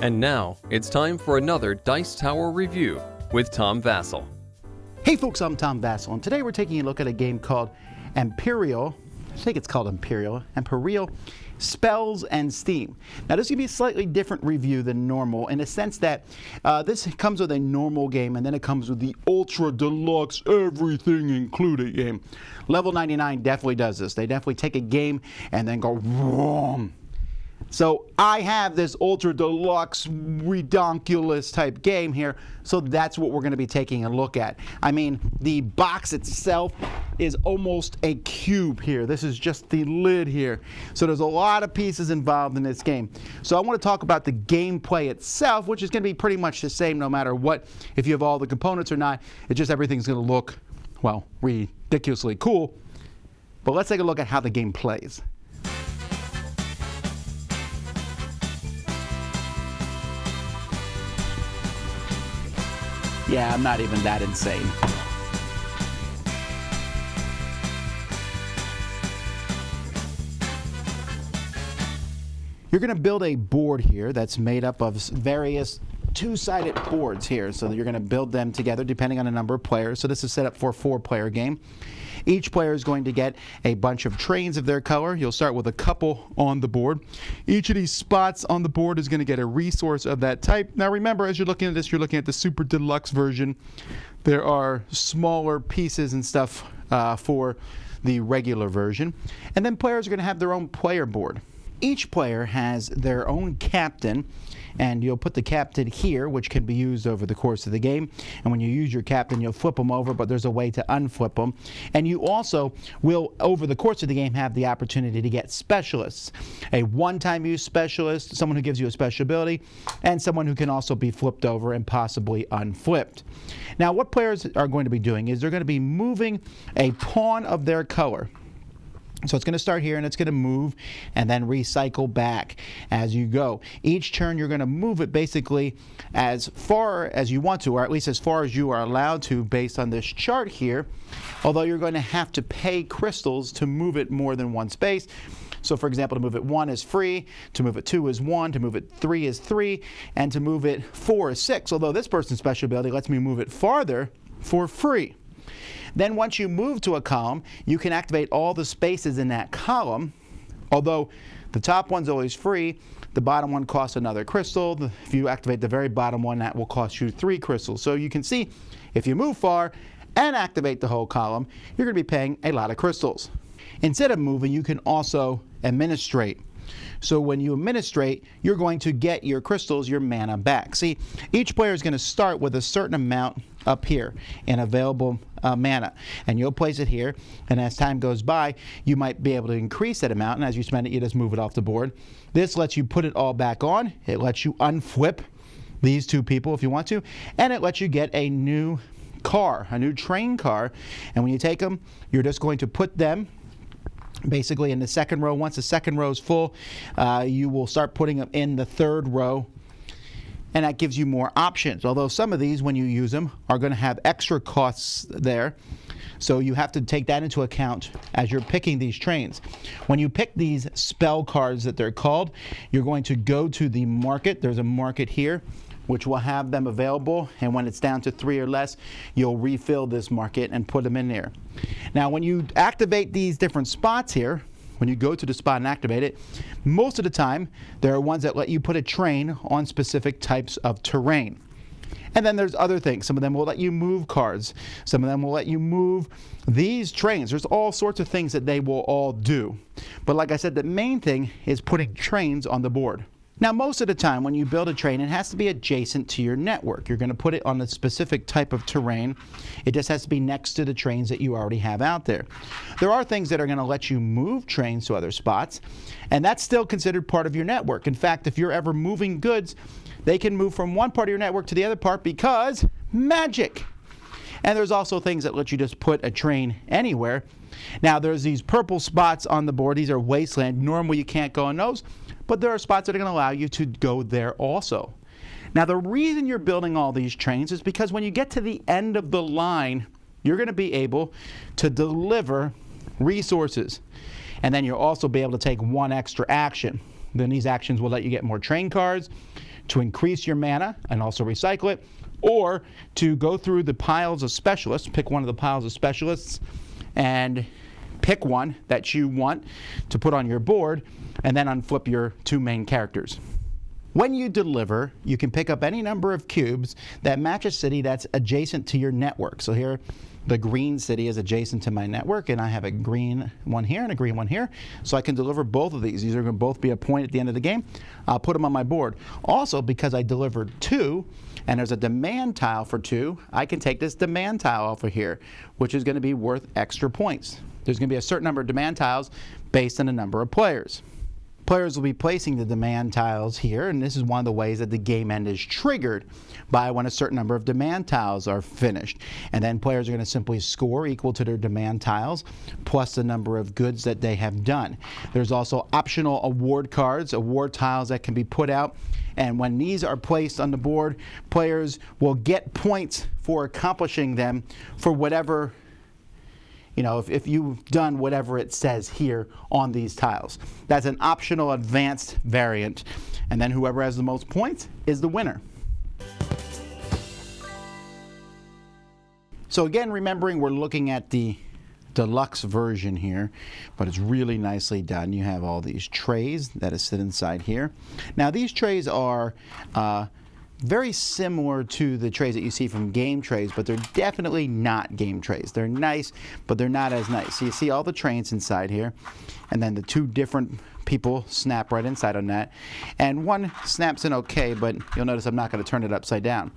And now, it's time for another Dice Tower review with Tom Vasel. Hey folks, I'm Tom Vasel, and today we're taking a look at a game called Empyreal. I think it's called Empyreal. Spells and Steam. Now this is going to be a slightly different review than normal in the sense that this comes with a normal game and then it comes with the Ultra Deluxe Everything Included game. Level 99 definitely does this. They definitely take a game and then go wrong. So I have this Ultra Deluxe redonkulous type game here, so that's what we're going to be taking a look at. I mean, the box itself is almost a cube here. This is just the lid here. So there's a lot of pieces involved in this game. So I want to talk about the gameplay itself, which is going to be pretty much the same no matter what, if you have all the components or not. It's just everything's going to look, well, ridiculously cool. But let's take a look at how the game plays. Yeah, I'm not even that insane. You're going to build a board here that's made up of various two-sided boards here. So you're going to build them together depending on the number of players. So this is set up for a 4-player game. Each player is going to get a bunch of trains of their color. You'll start with a couple on the board. Each of these spots on the board is going to get a resource of that type. Now remember, as you're looking at this, you're looking at the Super Deluxe version. There are smaller pieces and stuff for the regular version. And then players are going to have their own player board. Each player has their own captain, and you'll put the captain here, which can be used over the course of the game. And when you use your captain, you'll flip them over, but there's a way to unflip them. And you also will, over the course of the game, have the opportunity to get specialists. A one-time use specialist, someone who gives you a special ability, and someone who can also be flipped over and possibly unflipped. Now, what players are going to be doing is they're going to be moving a pawn of their color. So it's going to start here and it's going to move and then recycle back as you go. Each turn you're going to move it basically as far as you want to, or at least as far as you are allowed to based on this chart here, although you're going to have to pay crystals to move it more than one space. So for example, to move it 1 is free, to move it 2 is 1, to move it 3 is 3, and to move it 4 is 6, although this person's special ability lets me move it farther for free. Then once you move to a column, you can activate all the spaces in that column, although the top one's always free, the bottom one costs another crystal. If you activate the very bottom one, that will cost you 3 crystals. So you can see, if you move far and activate the whole column, you're going to be paying a lot of crystals. Instead of moving, you can also administrate. So when you administrate, you're going to get your crystals, your mana back. See, each player is going to start with a certain amount up here in available mana, and you'll place it here, and as time goes by, you might be able to increase that amount, and as you spend it, you just move it off the board. This lets you put it all back on. It lets you unflip these two people if you want to, and it lets you get a new car, a new train car, and when you take them, you're just going to put them basically in the second row. Once the second row is full, you will start putting them in the third row, and that gives you more options. Although some of these, when you use them, are going to have extra costs there. So you have to take that into account as you're picking these trains. When you pick these spell cards that they're called, you're going to go to the market. There's a market here which will have them available, and when it's down to 3 or less, you'll refill this market and put them in there. Now when you activate these different spots here, when you go to the spot and activate it, most of the time there are ones that let you put a train on specific types of terrain. And then there's other things. Some of them will let you move cards. Some of them will let you move these trains. There's all sorts of things that they will all do. But like I said, the main thing is putting trains on the board. Now most of the time when you build a train, it has to be adjacent to your network. You're going to put it on a specific type of terrain. It just has to be next to the trains that you already have out there. There are things that are going to let you move trains to other spots, and that's still considered part of your network. In fact, if you're ever moving goods, they can move from one part of your network to the other part because magic. And there's also things that let you just put a train anywhere. Now there's these purple spots on the board. These are wasteland. Normally you can't go on those, but there are spots that are going to allow you to go there also. Now the reason you're building all these trains is because when you get to the end of the line, you're going to be able to deliver resources. And then you'll also be able to take one extra action. Then these actions will let you get more train cards, to increase your mana and also recycle it, or to go through the piles of specialists, pick one of the piles of specialists, and pick one that you want to put on your board, and then unflip your 2 main characters. When you deliver, you can pick up any number of cubes that match a city that's adjacent to your network. So here, the green city is adjacent to my network, and I have a green one here and a green one here. So I can deliver both of these. These are going to both be a point at the end of the game. I'll put them on my board. Also, because I delivered 2, and there's a demand tile for 2, I can take this demand tile off of here, which is going to be worth extra points. There's going to be a certain number of demand tiles based on the number of players. Players will be placing the demand tiles here, and this is one of the ways that the game end is triggered by when a certain number of demand tiles are finished. And then players are going to simply score equal to their demand tiles plus the number of goods that they have done. There's also optional award cards, award tiles that can be put out. And when these are placed on the board, players will get points for accomplishing them for whatever, if you've done whatever it says here on these tiles. That's an optional advanced variant. And then whoever has the most points is the winner. So again, remembering we're looking at the deluxe version here, but it's really nicely done. You have all these trays that sit inside here. Now these trays are very similar to the trays that you see from game trays, but they're definitely not game trays. They're nice, but they're not as nice. So you see all the trays inside here, and then the 2 different people snap right inside on that. And one snaps in okay, but you'll notice I'm not going to turn it upside down.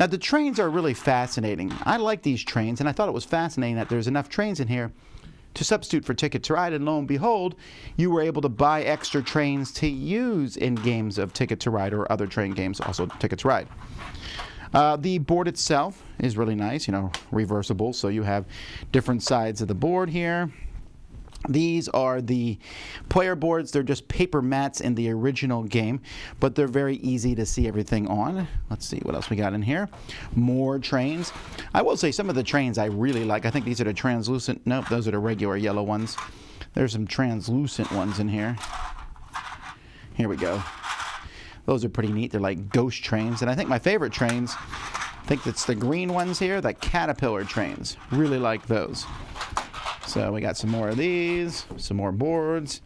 Now the trains are really fascinating. I like these trains, and I thought it was fascinating that there's enough trains in here to substitute for Ticket to Ride, and lo and behold, you were able to buy extra trains to use in games of Ticket to Ride or other train games, also Ticket to Ride. The board itself is really nice, reversible, so you have different sides of the board here. These are the player boards. They're just paper mats in the original game, but they're very easy to see everything on. Let's see what else we got in here. More trains. I will say some of the trains I really like. I think these are the translucent. Nope, those are the regular yellow ones. There's some translucent ones in here. Here we go. Those are pretty neat. They're like ghost trains. And I think my favorite trains, I think it's the green ones here, the caterpillar trains. Really like those. So we got some more of these, some more boards.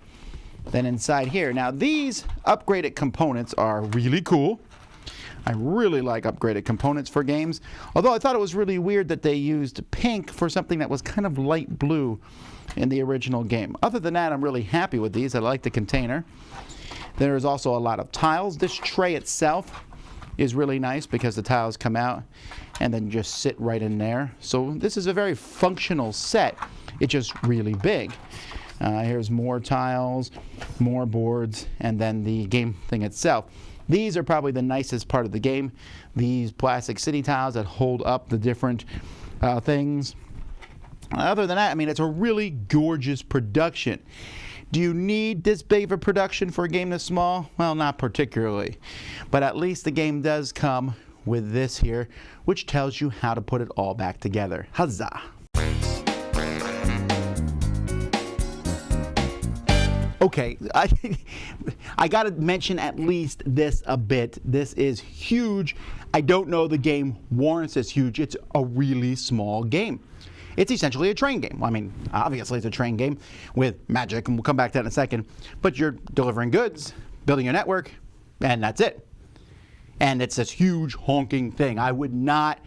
Then inside here, now these upgraded components are really cool. I really like upgraded components for games, although I thought it was really weird that they used pink for something that was kind of light blue in the original game. Other than that, I'm really happy with these. I like the container. There's also a lot of tiles. This tray itself is really nice because the tiles come out and then just sit right in there. So this is a very functional set. It's just really big. Here's more tiles, more boards, and then the game thing itself. These are probably the nicest part of the game. These plastic city tiles that hold up the different things. Other than that, it's a really gorgeous production. Do you need this big of a production for a game this small? Well, not particularly. But at least the game does come with this here, which tells you how to put it all back together. Huzzah! Okay, I got to mention at least this a bit. This is huge. I don't know the game warrants this huge. It's a really small game. It's essentially a train game. Obviously it's a train game with magic, and we'll come back to that in a second. But you're delivering goods, building your network, and that's it. And it's this huge honking thing. I would not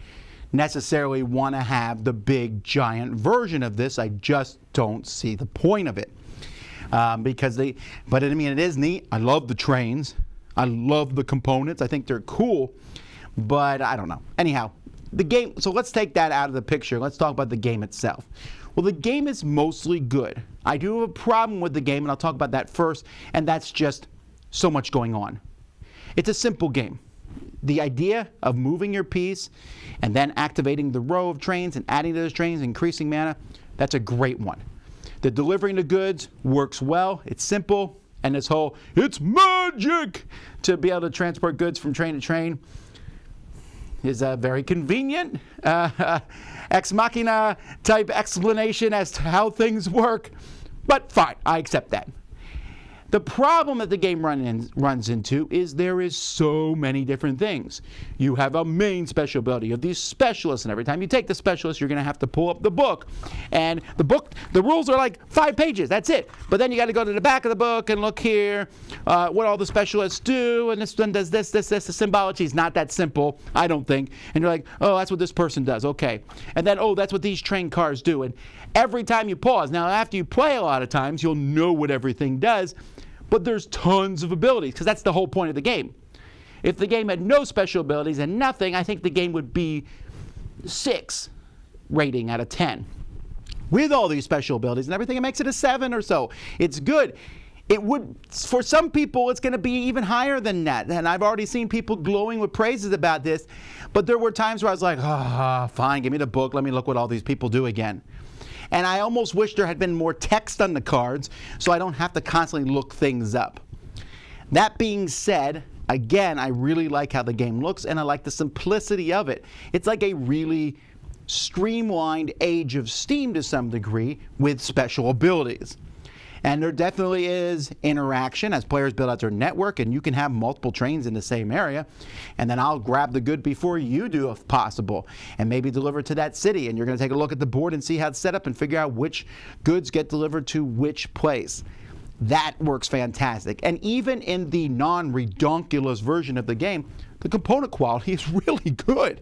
necessarily want to have the big giant version of this. I just don't see the point of it. But it is neat. I love the trains. I love the components. I think they're cool, but I don't know. Anyhow, the game, so let's take that out of the picture. Let's talk about the game itself. Well, the game is mostly good. I do have a problem with the game, and I'll talk about that first, and that's just so much going on. It's a simple game. The idea of moving your piece and then activating the row of trains and adding to those trains, increasing mana, that's a great one. The delivering the goods works well. It's simple. And this whole, it's magic to be able to transport goods from train to train is very convenient. Ex machina type explanation as to how things work. But fine, I accept that. The problem that the game runs into is there is so many different things. You have a main special ability. You have these specialists, and every time you take the specialist, you're going to have to pull up the book. And the rules are like 5 pages. That's it. But then you got to go to the back of the book and look here what all the specialists do, and this one does this. The symbology is not that simple, I don't think. And you're like, oh, that's what this person does. Okay. And then, oh, that's what these trained cars do. And every time you pause. Now, after you play a lot of times, you'll know what everything does. But there's tons of abilities, because that's the whole point of the game. If the game had no special abilities and nothing, I think the game would be 6 rating out of 10. With all these special abilities and everything, it makes it a 7 or so. It's good. It would, for some people, it's going to be even higher than that. And I've already seen people glowing with praises about this. But there were times where I was like, fine, give me the book. Let me look what all these people do again. And I almost wish there had been more text on the cards so I don't have to constantly look things up. That being said, again, I really like how the game looks, and I like the simplicity of it. It's like a really streamlined Age of Steam to some degree with special abilities. And there definitely is interaction as players build out their network, and you can have multiple trains in the same area. And then I'll grab the good before you do if possible, and maybe deliver to that city. And you're going to take a look at the board and see how it's set up and figure out which goods get delivered to which place. That works fantastic. And even in the non-redonkulous version of the game, the component quality is really good.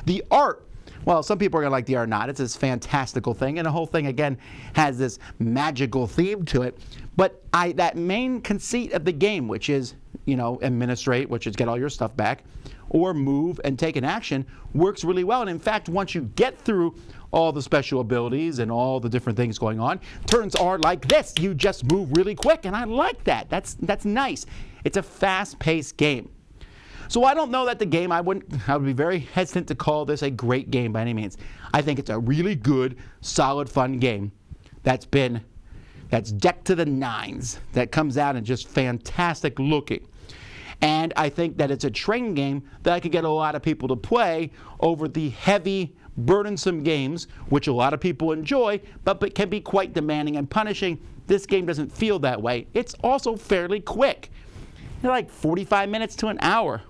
The art, well, some people are going to like the art or not. It's this fantastical thing, and the whole thing, again, has this magical theme to it. But that main conceit of the game, which is, administrate, which is get all your stuff back, or move and take an action, works really well. And in fact, once you get through all the special abilities and all the different things going on, turns are like this. You just move really quick, and I like that. That's nice. It's a fast-paced game. So I don't know that the game, I would be very hesitant to call this a great game by any means. I think it's a really good, solid, fun game that's decked to the nines, that comes out and just fantastic looking. And I think that it's a train game that I could get a lot of people to play over the heavy, burdensome games, which a lot of people enjoy, but can be quite demanding and punishing. This game doesn't feel that way. It's also fairly quick. They're like 45 minutes to an hour.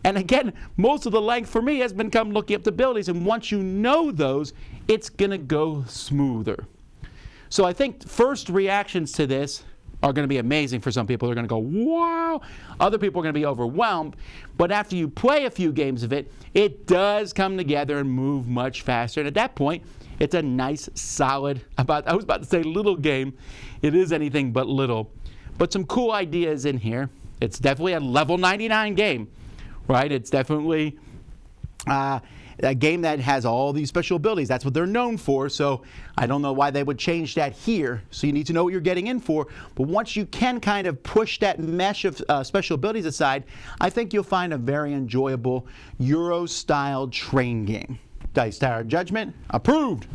And again, most of the length for me has been looking up the abilities, and once you know those, it's going to go smoother. So I think first reactions to this are going to be amazing for some people. They're going to go, wow. Other people are going to be overwhelmed. But after you play a few games of it, it does come together and move much faster. And at that point, it's a nice, solid, I was about to say little game. It is anything but little. But some cool ideas in here. It's definitely a level 99 game. Right? It's definitely a game that has all these special abilities. That's what they're known for, so I don't know why they would change that here. So you need to know what you're getting in for. But once you can kind of push that mesh of special abilities aside, I think you'll find a very enjoyable Euro-style train game. Dice Tower Judgment, approved!